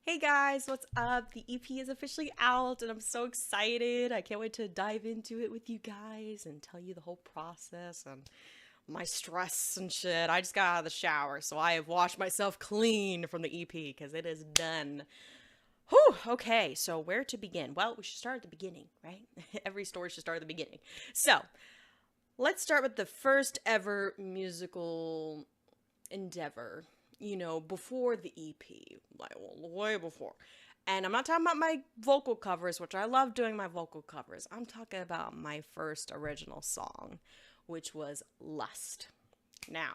Hey guys, what's up? The EP is officially out and I'm so excited. I can't wait to dive into it with you guys and tell you the whole process and my stress and shit. I just got out of the shower, so I have washed myself clean from the EP because it is done. Whew, okay, so where to begin? Well, we should start at the beginning, right? Every story should start at the beginning. So, let's start with the first ever musical endeavor, before the EP, like well, way before. And I'm not talking about my vocal covers, which I love doing my vocal covers. I'm talking about my first original song, which was Lust. Now,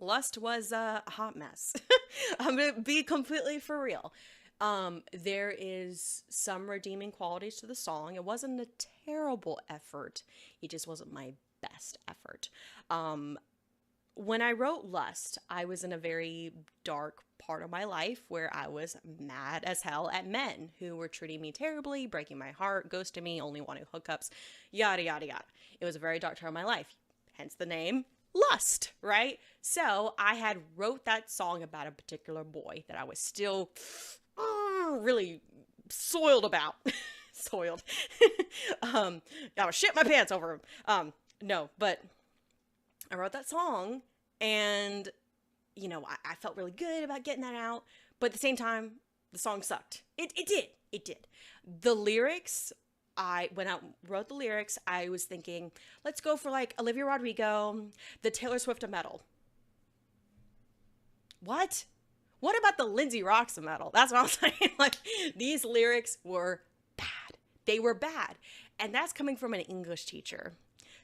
Lust was a hot mess. I'm going to be completely for real. There is some redeeming qualities to the song. It wasn't a terrible effort. It just wasn't my best effort. When I wrote Lust, I was in a very dark part of my life where I was mad as hell at men who were treating me terribly, breaking my heart, ghosting me, only wanting hookups, yada, yada, yada. It was a very dark time of my life, hence the name Lust, right? So I had wrote that song about a particular boy that I was still really soiled about. Soiled. I was shit my pants over him. No, but I wrote that song and, I felt really good about getting that out. But at the same time, the song sucked. It did. The lyrics, when I wrote the lyrics, I was thinking, let's go for like Olivia Rodrigo, the Taylor Swift of metal. What? What about the LindseyRox of metal? That's what I'm saying. Like, these lyrics were bad. They were bad. And that's coming from an English teacher.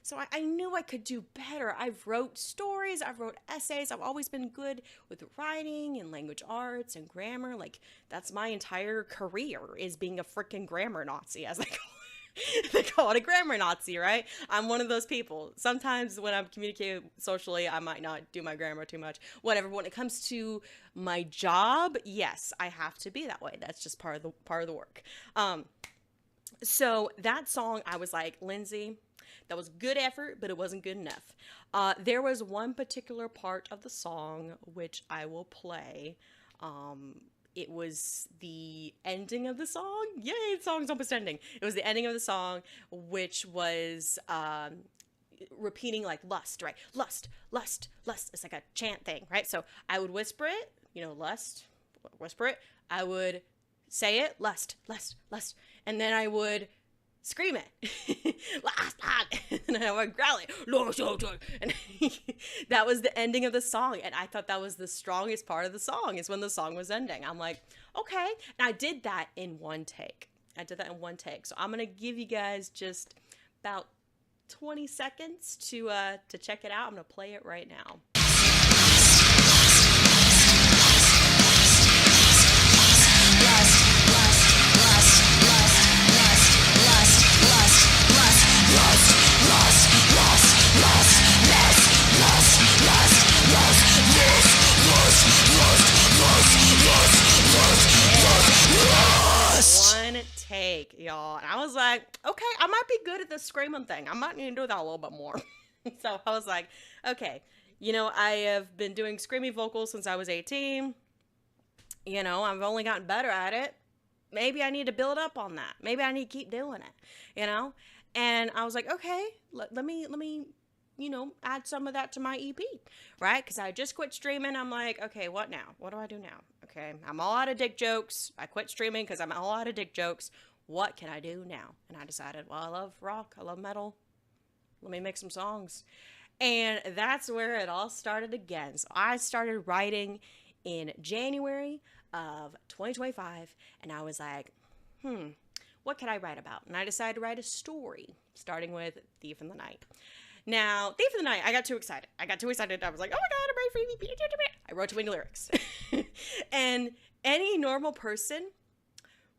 So I knew I could do better. I've wrote stories, I've wrote essays. I've always been good with writing and language arts and grammar. Like, that's my entire career, is being a freaking grammar Nazi, as they call it. They call it a grammar Nazi, right? I'm one of those people. Sometimes when I'm communicating socially, I might not do my grammar too much. Whatever. When it comes to my job, yes, I have to be that way. That's just part of the work. So that song, I was like, Lindsey, that was good effort, but it wasn't good enough. There was one particular part of the song which I will play. It was the ending of the song. Yay, the song's almost ending. It was the ending of the song, which was repeating like lust, right? Lust, lust, lust. It's like a chant thing, right? So I would whisper it, lust, whisper it. I would say it, lust, lust, lust. And then I would scream it. Last, and I would growl it. And that was the ending of the song. And I thought that was the strongest part of the song, is when the song was ending. I'm like, okay. And I did that in one take. So I'm going to give you guys just about 20 seconds to check it out. I'm going to play it right now. One take, y'all. And I was like, okay, I might be good at the screaming thing. I might need to do that a little bit more. So I was like, okay, I have been doing screamy vocals since I was 18. I've only gotten better at it. Maybe I need to build up on that. Maybe I need to keep doing it, And I was like, okay, let me, add some of that to my EP, right? Because I just quit streaming. I'm like, okay, what now? What do I do now? Okay, I'm all out of dick jokes. I quit streaming because I'm all out of dick jokes. What can I do now? And I decided, well, I love rock. I love metal. Let me make some songs. And that's where it all started again. So I started writing in January of 2025, and I was like, what could I write about? And I decided to write a story, starting with Thief in the Night. Now, Thief in the Night, I got too excited. I was like, oh my God, I'm ready for EP. I wrote too many lyrics. And any normal person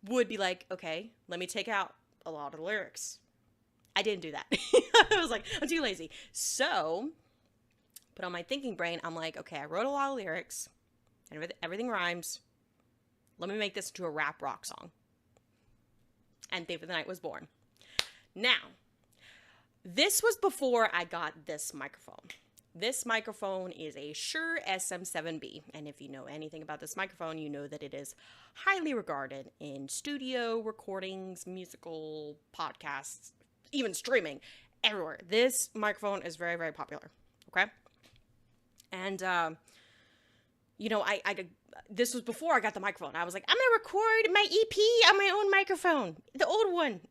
would be like, okay, let me take out a lot of the lyrics. I didn't do that. I was like, I'm too lazy. So, but on my thinking brain, I'm like, okay, I wrote a lot of lyrics, and everything rhymes. Let me make this into a rap rock song. And Thief in the Night was born. Now, this was before I got this microphone. This microphone is a Shure SM7B, and if you know anything about this microphone, you know that it is highly regarded in studio recordings, musical podcasts, even streaming, everywhere. This microphone is very, very popular, okay? And, you know, this was before I got the microphone. I was like, I'm going to record my EP on my own microphone, the old one.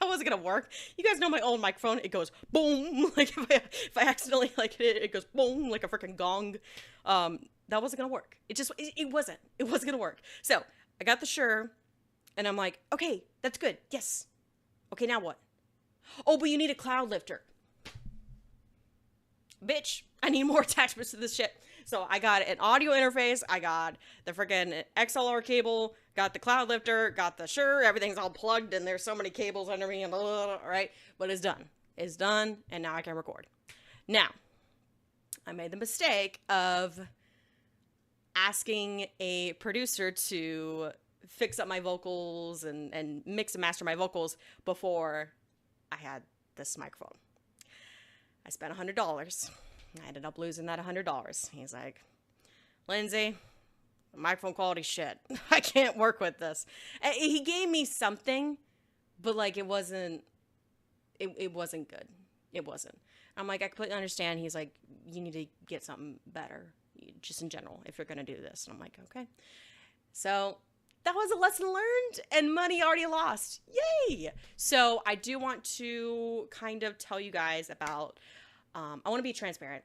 That wasn't gonna work. You guys know my old microphone. It goes boom. Like if I accidentally like hit it, it goes boom like a freaking gong. That wasn't gonna work. It wasn't gonna work. So I got the Shure, and I'm like, okay, that's good. Yes. Okay, now what? Oh, but you need a cloud lifter. Bitch, I need more attachments to this shit. So I got an audio interface. I got the freaking XLR cable. Got the cloud lifter, got the Shure, everything's all plugged, and there's so many cables under me, and blah, blah, blah, right? But it's done. It's done, and now I can record. Now, I made the mistake of asking a producer to fix up my vocals and mix and master my vocals before I had this microphone. I spent $100. I ended up losing that $100. He's like, Lindsey, microphone quality shit. I can't work with this. He gave me something, but like it wasn't good. It wasn't. I'm like, I completely understand. He's like, you need to get something better, just in general, if you're gonna do this. And I'm like, okay. So that was a lesson learned and money already lost. Yay! So I do want to kind of tell you guys about, I want to be transparent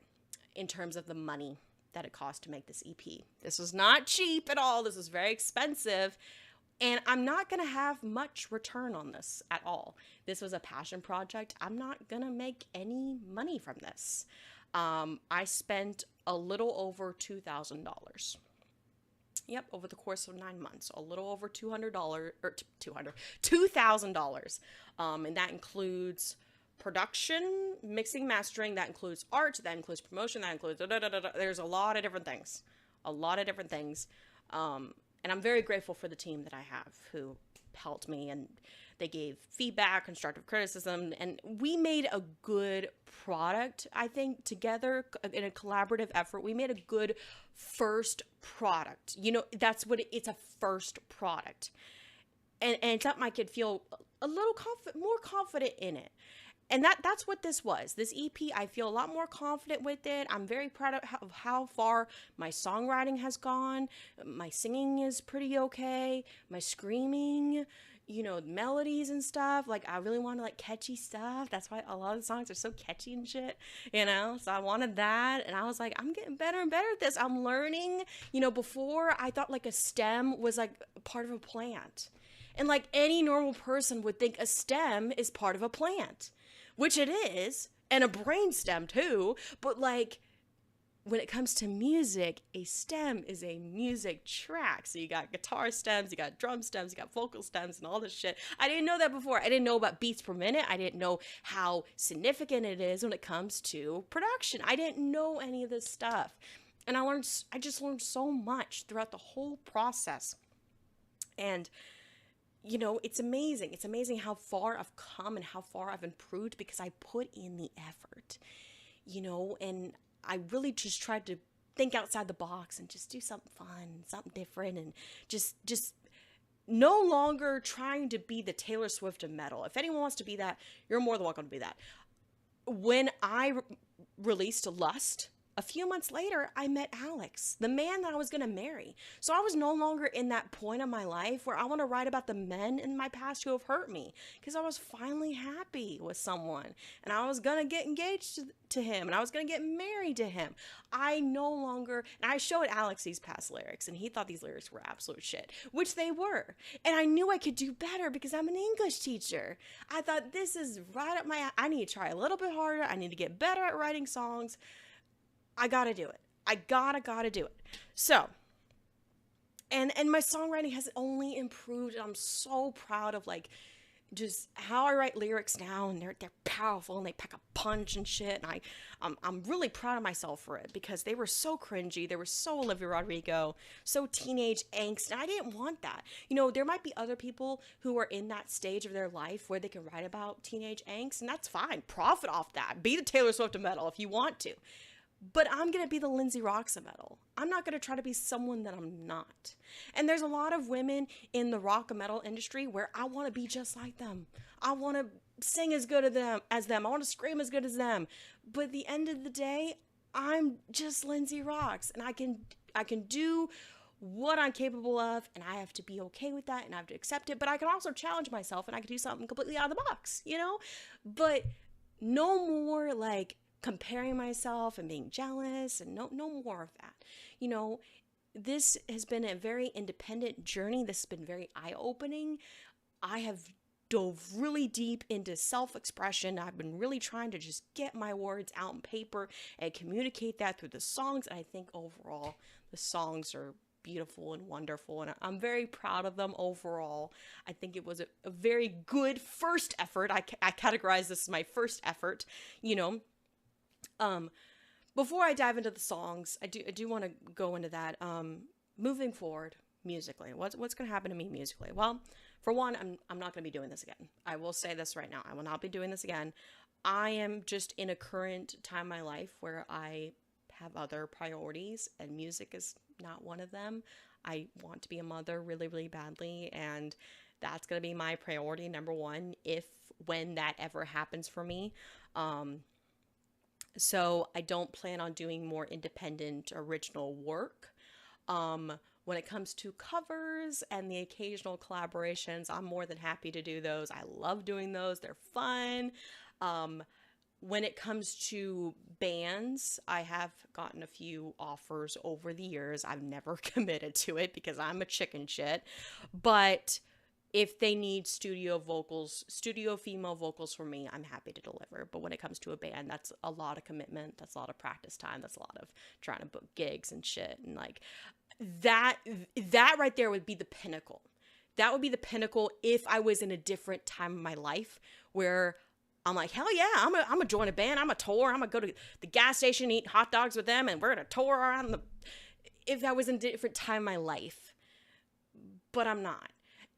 in terms of the money that it cost to make this EP. This was not cheap at all. This was very expensive, and I'm not going to have much return on this at all. This was a passion project. I'm not going to make any money from this. I spent a little over $2,000. Yep, over the course of 9 months, a little over $2,000. And that includes production, mixing, mastering, that includes art, that includes promotion, that includes there's a lot of different things. And I'm very grateful for the team that I have who helped me, and they gave feedback, constructive criticism, and we made a good product. I think together in a collaborative effort, we made a good first product. You know, that's what it's a first product. And something I could feel a little more confident in it. And that's what this was. This EP, I feel a lot more confident with it. I'm very proud of how far my songwriting has gone. My singing is pretty okay. My screaming, you know, melodies and stuff. Like, I really wanted, like, catchy stuff. That's why a lot of the songs are so catchy and shit, you know? So I wanted that. And I was like, I'm getting better and better at this. I'm learning. You know, before, I thought, like, a stem was, like, part of a plant. And, like, any normal person would think a stem is part of a plant. Which it is, and a brain stem too, but like, when it comes to music, a stem is a music track. So you got guitar stems, you got drum stems, you got vocal stems, and all this shit. I didn't know that before. I didn't know about beats per minute. I didn't know how significant it is when it comes to production. I didn't know any of this stuff. And I just learned so much throughout the whole process. And you know, it's amazing. It's amazing how far I've come and how far I've improved because I put in the effort, you know, and I really just tried to think outside the box and just do something fun, something different, and just no longer trying to be the Taylor Swift of metal. If anyone wants to be that, you're more than welcome to be that. When I released Lust, a few months later, I met Alex, the man that I was going to marry. So I was no longer in that point of my life where I want to write about the men in my past who have hurt me, because I was finally happy with someone and I was going to get engaged to him and I was going to get married to him. I no longer, and I showed Alex these past lyrics and he thought these lyrics were absolute shit, which they were. And I knew I could do better because I'm an English teacher. I thought, this is right up my, I need to try a little bit harder. I need to get better at writing songs. I gotta do it. I gotta do it. So, and my songwriting has only improved. And I'm so proud of like just how I write lyrics now, and they're powerful and they pack a punch and shit. And I'm really proud of myself for it because they were so cringy, they were so Olivia Rodrigo, so teenage angst, and I didn't want that. You know, there might be other people who are in that stage of their life where they can write about teenage angst, and that's fine. Profit off that. Be the Taylor Swift of metal if you want to. But I'm going to be the LindseyRox of metal. I'm not going to try to be someone that I'm not. And there's a lot of women in the rock and metal industry where I want to be just like them. I want to sing as good as them. I want to scream as good as them. But at the end of the day, I'm just LindseyRox, and I can do what I'm capable of, and I have to be okay with that, and I have to accept it. But I can also challenge myself, and I can do something completely out of the box, you know? But no more like comparing myself and being jealous, and no more of that. You know, this has been a very independent journey. This has been very eye-opening. I have dove really deep into self-expression. I've been really trying to just get my words out on paper and communicate that through the songs. And I think overall the songs are beautiful and wonderful, and I'm very proud of them overall. I think it was a very good first effort. I categorize this as my first effort, you know. Before I dive into the songs, I do want to go into that. Moving forward musically, what's going to happen to me musically? Well, for one, I'm not going to be doing this again. I will say this right now. I will not be doing this again. I am just in a current time in my life where I have other priorities, and music is not one of them. I want to be a mother really, really badly, and that's going to be my priority number one when that ever happens for me. So I don't plan on doing more independent original work. When it comes to covers and the occasional collaborations, I'm more than happy to do those. I love doing those. They're fun. When it comes to bands, I have gotten a few offers over the years. I've never committed to it because I'm a chicken shit. But if they need studio female vocals from me, I'm happy to deliver. But when it comes to a band, that's a lot of commitment. That's a lot of practice time. That's a lot of trying to book gigs and shit. And like that right there would be the pinnacle. That would be the pinnacle if I was in a different time of my life where I'm like, hell yeah, I'm gonna join a band. I'm a tour. I'm gonna go to the gas station, eat hot dogs with them, and we're gonna tour around if I was in a different time of my life. But I'm not.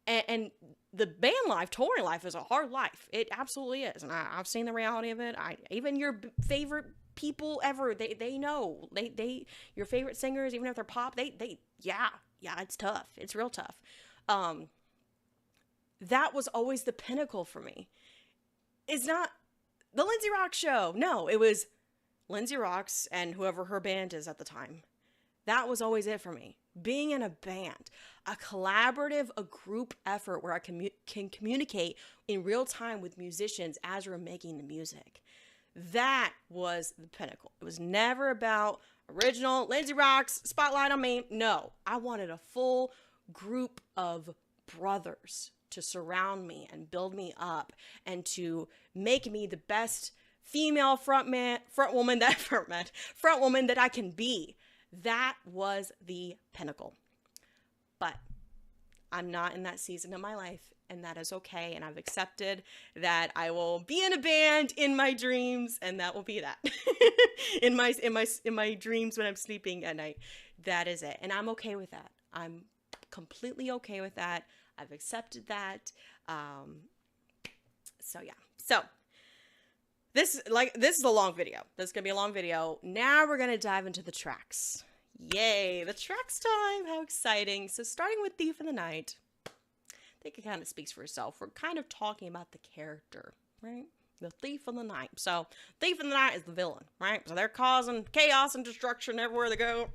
And the band life, touring life, is a hard life. It absolutely is. And I've seen the reality of it. Even your favorite people ever, they know. Your favorite singers, even if they're pop, yeah, it's tough. It's real tough. That was always the pinnacle for me. It's not the LindseyRox show. No, it was LindseyRox and whoever her band is at the time. That was always it for me. Being in a band, a collaborative, a group effort where I can communicate in real time with musicians as we're making the music. That was the pinnacle. It was never about original LindseyRox, spotlight on me. No, I wanted a full group of brothers to surround me and build me up and to make me the best female frontwoman that I can be. That was the pinnacle. But I'm not in that season of my life, and that is okay. And I've accepted that I will be in a band in my dreams, and that will be that. in my dreams when I'm sleeping at night. That is it. And I'm okay with that. I'm completely okay with that. I've accepted that. So yeah. So this is a long video. This is going to be a long video. Now we're going to dive into the tracks. Yay, the tracks time. How exciting. So starting with Thief in the Night, I think it kind of speaks for itself. We're kind of talking about the character, right? The Thief in the Night. So Thief in the Night is the villain, right? So they're causing chaos and destruction everywhere they go,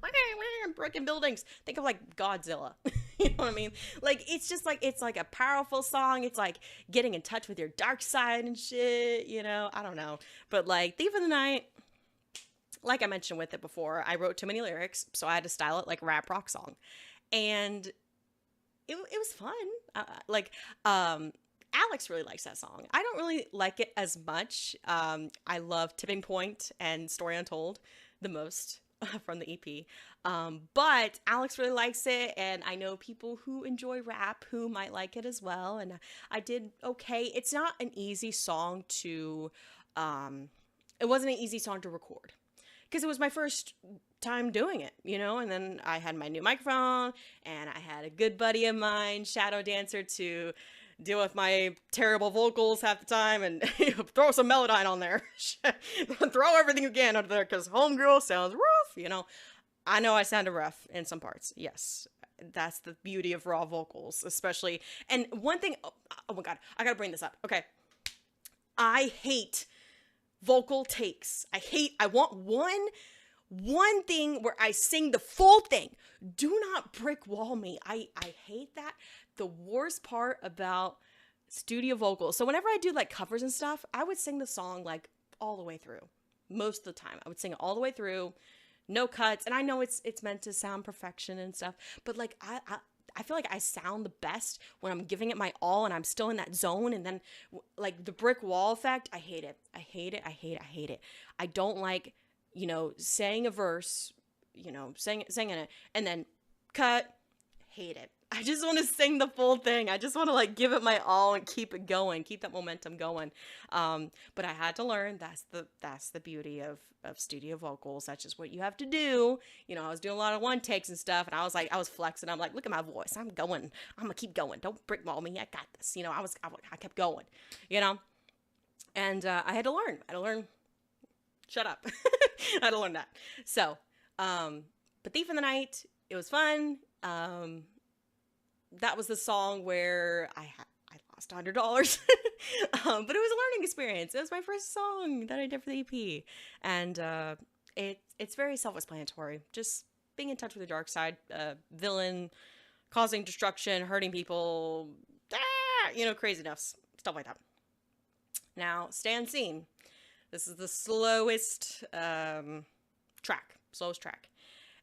breaking buildings. Think of like Godzilla. You know what I mean? Like, it's just like, it's like a powerful song. It's like getting in touch with your dark side and shit, you know? I don't know. But like Thief in the Night, like I mentioned with it before, I wrote too many lyrics, so I had to style it like a rap rock song. And it was fun. Alex really likes that song. I don't really like it as much. I love Tipping Point and Story Untold the most. from the EP. But Alex really likes it, and I know people who enjoy rap who might like it as well. And I did okay. It's not an easy song to, it wasn't an easy song to record because it was my first time doing it, and then I had my new microphone and I had a good buddy of mine, Shadow Dancer, to deal with my terrible vocals half the time and throw some Melodyne on there. Throw everything you can under there because homegirl sounds rough, I know I sounded rough in some parts. Yes, that's the beauty of raw vocals, especially. And one thing, oh my God, I gotta bring this up. Okay. I hate vocal takes. I want one thing where I sing the full thing. Do not brick wall me. I hate that. The worst part about studio vocals. So whenever I do like covers and stuff, I would sing the song like all the way through. Most of the time, I would sing it all the way through, no cuts. And I know it's meant to sound perfection and stuff, but like I feel like I sound the best when I'm giving it my all and I'm still in that zone. And then like the brick wall effect, I hate it. I hate it. I hate it. I hate it. I don't like, saying a verse, singing it and then cut. Hate it. I just want to sing the full thing. I just want to like give it my all and keep it going, keep that momentum going. But I had to learn that's the beauty of studio vocals. That's just what you have to do. I was doing a lot of one takes and stuff, and I was flexing. I'm like, look at my voice. I'm going. I'm gonna keep going. Don't brick wall me. I got this. I kept going. And I had to learn. Shut up. I had to learn that. So, but Thief in the Night. It was fun. That was the song where I lost $100. But it was a learning experience. It was my first song that I did for the EP. And it's very self-explanatory. Just being in touch with the dark side, villain, causing destruction, hurting people, craziness, stuff like that. Now, Stay Unseen. This is the slowest track.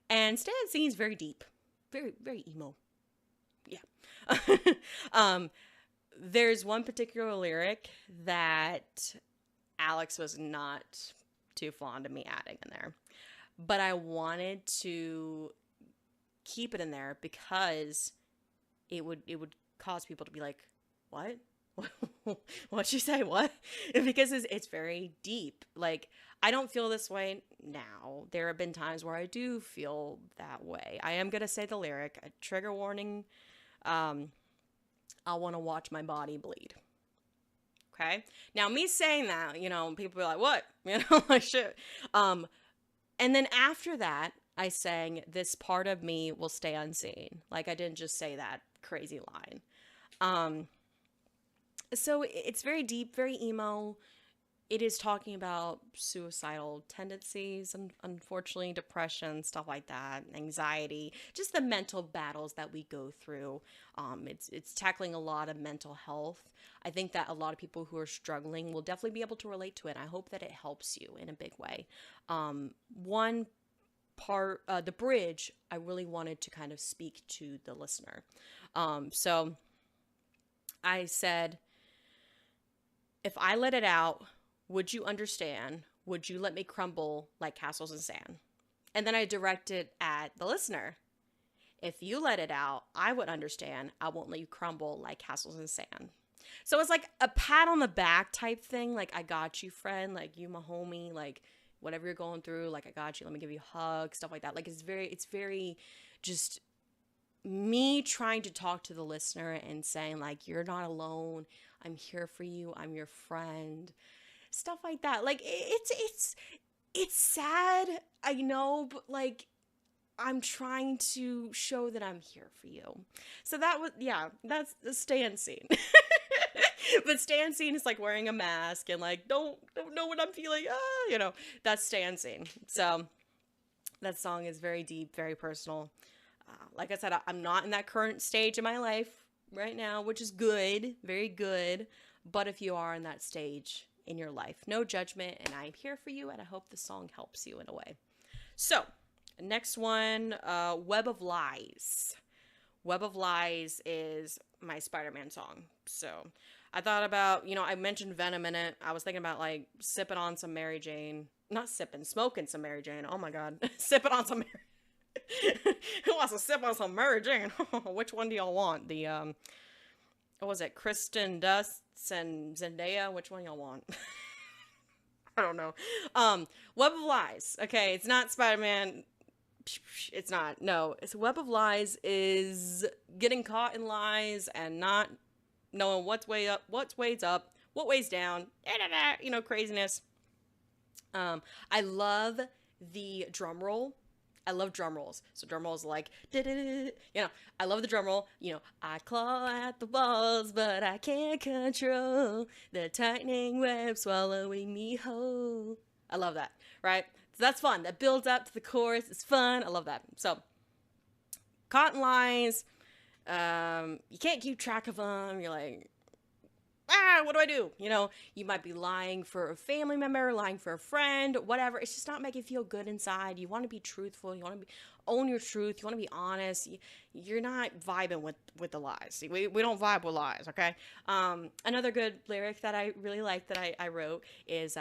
And Stay Unseen is very deep. Very, very emo. Yeah. There's one particular lyric that Alex was not too fond of me adding in there, but I wanted to keep it in there because it would cause people to be like, what? What'd she say? What? Because it's very deep. Like, I don't feel this way now. There have been times where I do feel that way. I am going to say the lyric, a trigger warning. I want to watch my body bleed. Okay. Now me saying that, people be like, what? Like shit. And then after that, I sang, this part of me will stay unseen. Like, I didn't just say that crazy line. So it's very deep, very emo. It is talking about suicidal tendencies, and unfortunately, depression, stuff like that, anxiety, just the mental battles that we go through. It's tackling a lot of mental health. I think that a lot of people who are struggling will definitely be able to relate to it. I hope that it helps you in a big way. One part, the bridge, I really wanted to kind of speak to the listener. So I said, if I let it out, would you understand? Would you let me crumble like castles in sand? And then I directed at the listener. If you let it out, I would understand. I won't let you crumble like castles in sand. So it's like a pat on the back type thing. Like, I got you, friend. Like, you my homie. Like, whatever you're going through, like, I got you. Let me give you a hug. Stuff like that. Like, it's very just me trying to talk to the listener and saying, like, you're not alone. I'm here for you. I'm your friend. Stuff like that. Like, it's sad, I know, but like, I'm trying to show that I'm here for you. So that was, that's the Stay Unseen. But Stay Unseen is like wearing a mask and like, don't know what I'm feeling. That's Stay Unseen. So that song is very deep, very personal. Like I said, I'm not in that current stage in my life right now, which is good, very good. But if you are in that stage in your life, no judgment, and I'm here for you, and I hope the song helps you in a way. So next one, Web of Lies. Web of Lies is my Spider-Man song. So I thought about, you know, I mentioned Venom in it. I was thinking about like sipping on some Mary Jane. Not sipping, smoking some Mary Jane. Oh my God. Sipping on some Mary. Who wants to sip on some Mary Jane? Which one do y'all want? The, what was it? Kristen Dunst and Zendaya? Which one y'all want? I don't know. Web of Lies. Okay, it's not Spider-Man. It's not. No, it's Web of Lies is getting caught in lies and not knowing what's way up, what's ways up, what ways down, you know, craziness. I love the drum roll. I love drum rolls. So drum rolls like, you know, I love the drum roll. You know, I claw at the walls, but I can't control the tightening web swallowing me whole. I love that, right? So that's fun. That builds up to the chorus. It's fun. I love that. So, caught in lies. You can't keep track of them. You're like, what do I do? You know, you might be lying for a family member, lying for a friend, whatever. It's just not making you feel good inside. You want to be truthful. You want to own your truth. You want to be honest. You're not vibing with the lies. We don't vibe with lies, okay? Another good lyric that I really like that I wrote is,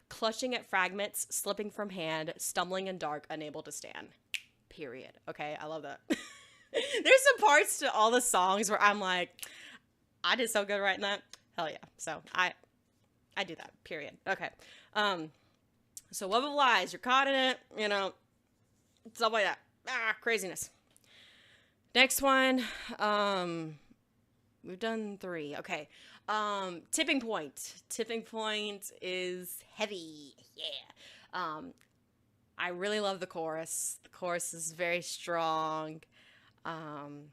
clutching at fragments, slipping from hand, stumbling in dark, unable to stand. Period. Okay, I love that. There's some parts to all the songs where I'm like, I did so good writing that. Hell yeah. So I do that. Period. Okay. So Web of Lies, you're caught in it, you know, stuff like that. Craziness. Next one. We've done 3. Okay. Tipping Point. Tipping Point is heavy. Yeah. I really love the chorus. The chorus is very strong. And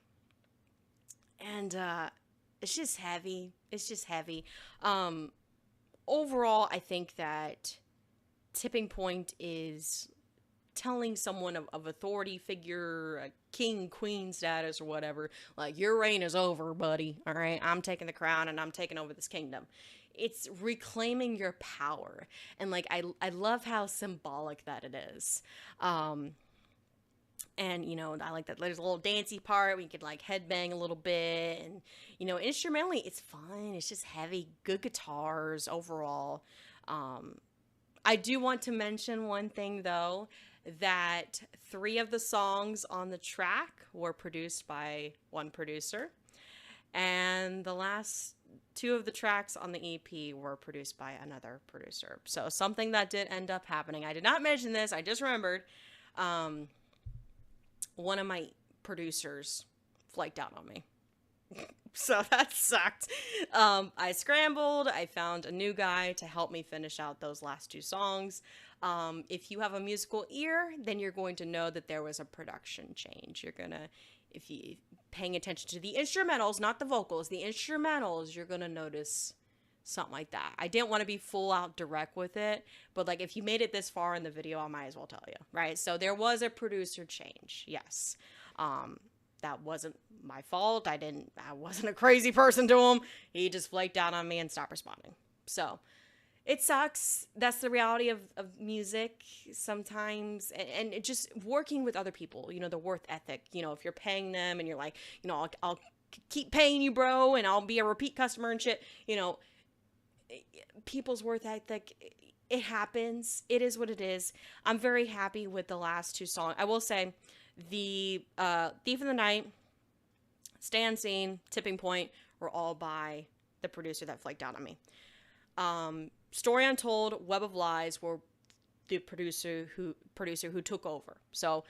it's just heavy. It's just heavy. Overall, I think that Tipping Point is telling someone of authority figure, a king, queen status or whatever, like, your reign is over, buddy. All right, I'm taking the crown and I'm taking over this kingdom. It's reclaiming your power. And like, I love how symbolic that it is. And, you know, I like that there's a little dancey part where you could, like, headbang a little bit. And, you know, instrumentally, it's fun. It's just heavy. Good guitars overall. I do want to mention one thing, though, that 3 of the songs on the track were produced by one producer. And the last 2 of the tracks on the EP were produced by another producer. So something that did end up happening. I did not mention this. I just remembered. One of my producers flaked out on me. So that sucked. I scrambled. I found a new guy to help me finish out those last 2 songs. If you have a musical ear, then you're going to know that there was a production change. You're gonna, if you paying attention to the instrumentals, not the vocals, the instrumentals, you're gonna notice something like that. I didn't want to be full out direct with it, but like, if you made it this far in the video, I might as well tell you, right? So there was a producer change. Yes. That wasn't my fault. I wasn't a crazy person to him. He just flaked out on me and stopped responding. So it sucks. That's the reality of music sometimes. And it just working with other people, you know, the worth ethic, you know, if you're paying them and you're like, you know, I'll keep paying you, bro, and I'll be a repeat customer and shit, you know, people's worth ethic, it happens. It is what it is. I'm very happy with the last 2 songs. I will say the Thief in the Night, Stand Scene, Tipping Point were all by the producer that flaked out on me. Story Untold, Web of Lies were the producer who took over. So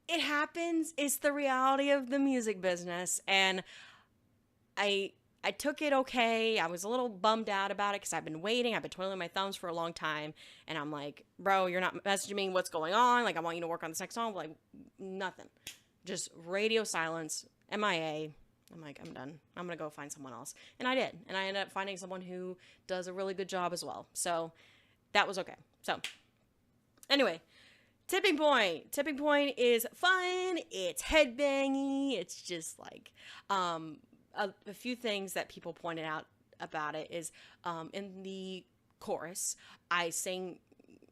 it happens. It's the reality of the music business. And I took it okay. I was a little bummed out about it because I've been waiting. I've been twiddling my thumbs for a long time. And I'm like, bro, you're not messaging me what's going on. Like, I want you to work on this next song. Like, nothing. Just radio silence, MIA. I'm like, I'm done. I'm going to go find someone else. And I did. And I ended up finding someone who does a really good job as well. So that was okay. So anyway, Tipping Point. Tipping Point is fun. It's headbangy. It's just like, a few things that people pointed out about it is, in the chorus, I sang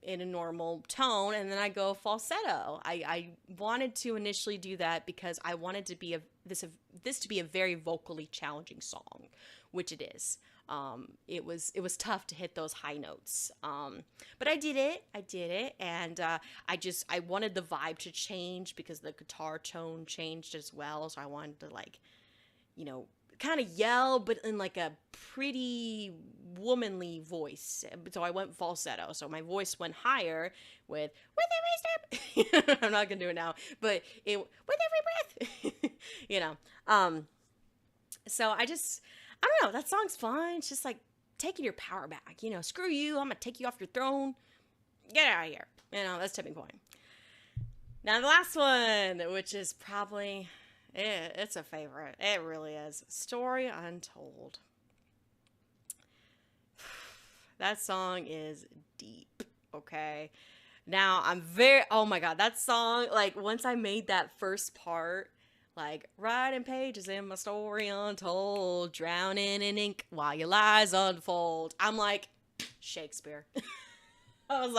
in a normal tone, and then I go falsetto. I wanted to initially do that because I wanted to be this to be a very vocally challenging song, which it is. It was tough to hit those high notes. But I did it, and I wanted the vibe to change because the guitar tone changed as well. So I wanted to, like, kind of yell, but in like a pretty womanly voice. So I went falsetto. So my voice went higher with every step. I'm not gonna do it now, but with every breath. So I don't know. That song's fun. It's just like taking your power back. Screw you. I'm gonna take you off your throne. Get out of here. That's tipping point. Now the last one, which is probably. It's a favorite. It really is. Story Untold. That song is deep, okay? Now, oh my God, that song, like, once I made that first part, like, writing pages in my story untold, drowning in ink while your lies unfold. I'm like, Shakespeare. I was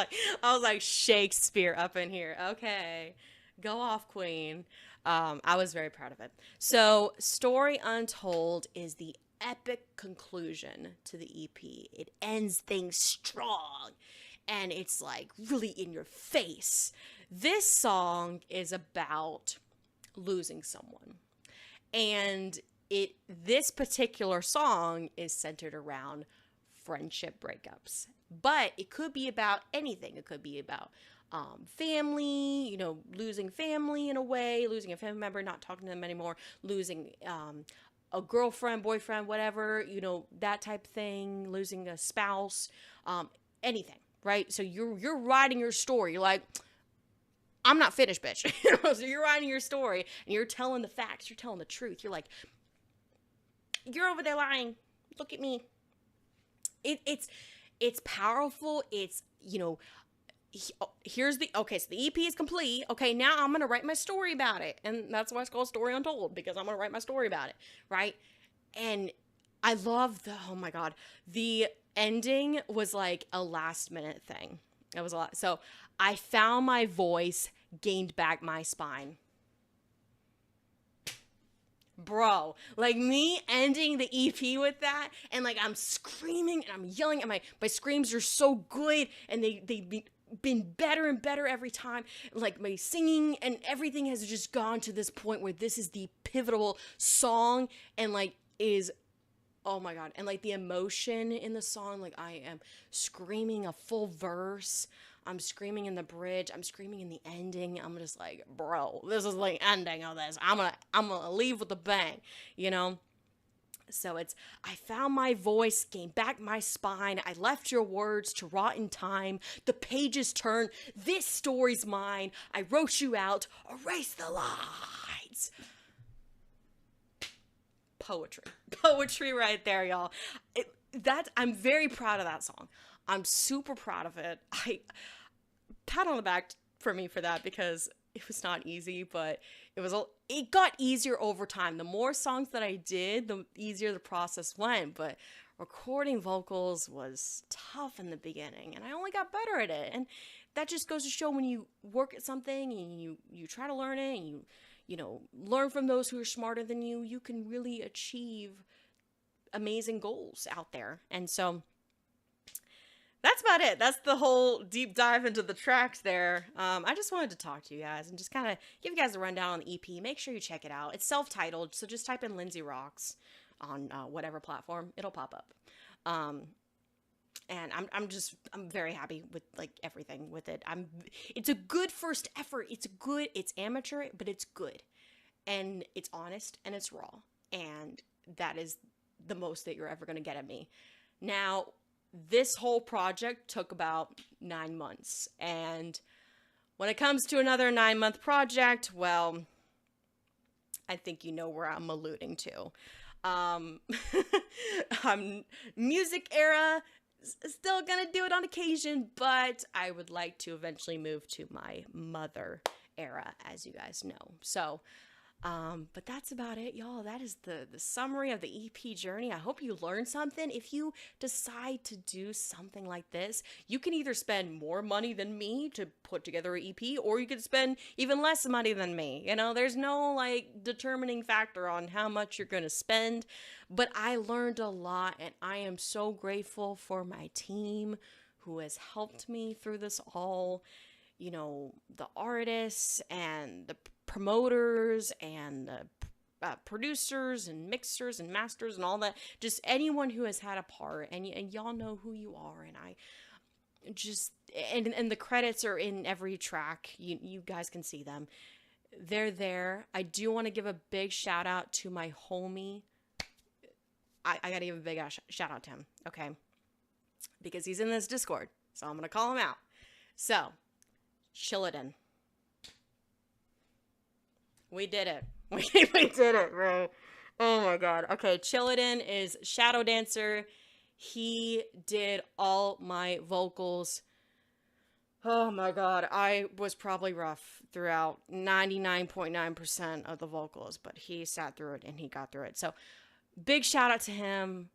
like, Shakespeare up in here. Okay, go off, queen. I was very proud of it. So, Story Untold is the epic conclusion to the EP. It ends things strong, and it's like really in your face. This song is about losing someone, and this particular song is centered around friendship breakups, but it could be about anything. It could be about family, losing family in a way, losing a family member, not talking to them anymore, losing a girlfriend, boyfriend, whatever, that type of thing, losing a spouse, anything, right? So you're writing your story. You're like, I'm not finished, bitch. So you're writing your story and you're telling the facts. You're telling the truth. You're like, you're over there lying. Look at me. It's powerful. It's, so the EP is complete. Okay, now I'm going to write my story about it. And that's why it's called Story Untold, because I'm going to write my story about it, right? And I love oh my God, the ending was like a last minute thing. It was a lot. So I found my voice, gained back my spine. Bro, like me ending the EP with that, and like I'm screaming and I'm yelling, and my screams are so good, and they've been better and better every time. Like my singing and everything has just gone to this point where this is the pivotal song, and like oh my God, and like the emotion in the song, like I am screaming a full verse. I'm screaming in the bridge. I'm screaming in the ending. I'm just like, bro, this is like ending of this. I'm gonna leave with a bang, So I found my voice, gained back my spine. I left your words to rot in time. The pages turn. This story's mine. I wrote you out. Erase the lines. Poetry right there, y'all. I'm very proud of that song. I'm super proud of it. Pat on the back for me for that, because it was not easy, but it got easier over time. The more songs that I did, the easier the process went, but recording vocals was tough in the beginning, and I only got better at it. And that just goes to show, when you work at something and you try to learn it, and you learn from those who are smarter than you, you can really achieve amazing goals out there. And so that's about it. That's the whole deep dive into the tracks there. I just wanted to talk to you guys and just kind of give you guys a rundown on the EP. Make sure you check it out. It's self-titled, so just type in LindseyRox on whatever platform. It'll pop up. And I'm very happy with like everything with it. It's a good first effort. It's amateur, but it's good. And it's honest and it's raw. And that is the most that you're ever going to get at me. Now, this whole project took about 9 months. And when it comes to another 9-month project, well, I think you know where I'm alluding to. Music era, still gonna do it on occasion, but I would like to eventually move to my mother era, as you guys know. So But that's about it, y'all. That is the summary of the EP journey. I hope you learned something. If you decide to do something like this, you can either spend more money than me to put together an EP, or you could spend even less money than me. You know, there's no like determining factor on how much you're going to spend. But I learned a lot, and I am so grateful for my team who has helped me through this all. You know, the artists and the promoters and the producers and mixers and masters and all that. Just anyone who has had a part, and y'all know who you are. And I just, and the credits are in every track. You guys can see them. They're there. I do want to give a big shout out to my homie. I gotta give a big shout out to him, okay? Because he's in this Discord, so I'm gonna call him out. So, Chillidan. We did it. We did it, bro. Oh my god. Okay, Chillidan is Shadow Dancer. He did all my vocals. Oh my god. I was probably rough throughout 99.9% of the vocals, but he sat through it and he got through it. So, big shout out to him.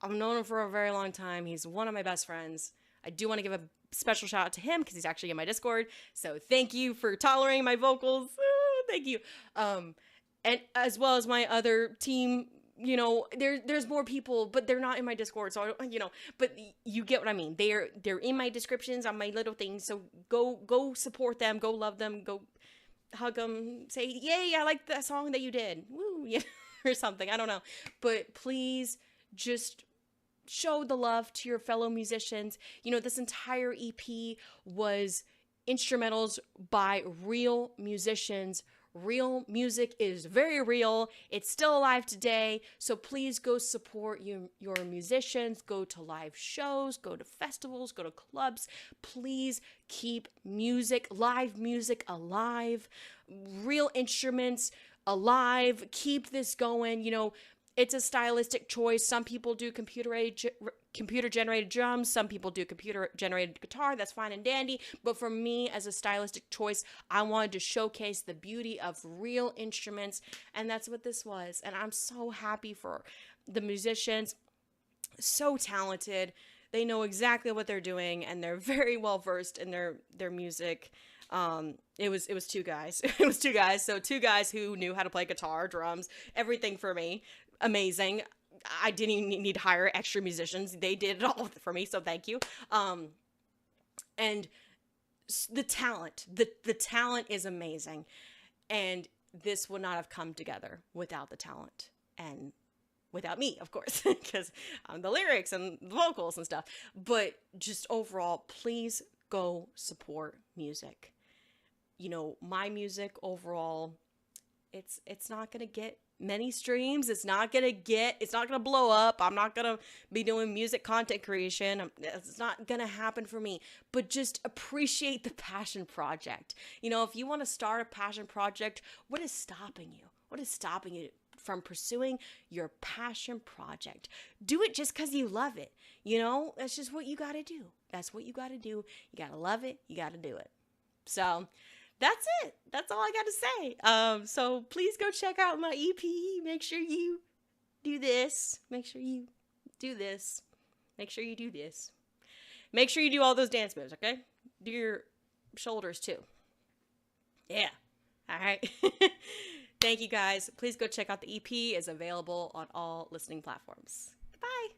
I've known him for a very long time. He's one of my best friends. I do want to give a special shout out to him because he's actually in my Discord. So thank you for tolerating my vocals. Thank you. And as well as my other team, you know, there's more people, but they're not in my Discord. So, but you get what I mean. They're in my descriptions on my little things. So go support them, go love them, go hug them, say, yay, I like that song that you did. Woo, yeah, or something. I don't know. But please just show the love to your fellow musicians. You know, this entire EP was instrumentals by real musicians. Real music is very real. It's still alive today. So please go support your musicians. Go to live shows, go to festivals, go to clubs. Please keep live music alive. Real instruments alive. Keep this going. You know, it's a stylistic choice. Some people do computer-generated drums. Some people do computer-generated guitar. That's fine and dandy. But for me, as a stylistic choice, I wanted to showcase the beauty of real instruments. And that's what this was. And I'm so happy for the musicians. So talented. They know exactly what they're doing. And they're very well-versed in their music. It was two guys. It was two guys. So two guys who knew how to play guitar, drums, everything for me. Amazing. I didn't even need to hire extra musicians. They did it all for me, so thank you. And the talent is amazing. And this would not have come together without the talent and without me, of course, because I'm the lyrics and the vocals and stuff. But just overall, please go support music. You know, my music overall, it's not going to get many streams. It's not going to blow up. I'm not going to be doing music content creation. It's not going to happen for me. But just appreciate the passion project. You know, if you want to start a passion project, what is stopping you? What is stopping you from pursuing your passion project? Do it just because you love it. You know, that's just what you got to do. That's what you got to do. You got to love it. You got to do it. So that's it. That's all I got to say. So please go check out my EP. Make sure you do this. Make sure you do this. Make sure you do this. Make sure you do all those dance moves, okay? Do your shoulders too. Yeah. All right. Thank you guys. Please go check out the EP. It's available on all listening platforms. Goodbye.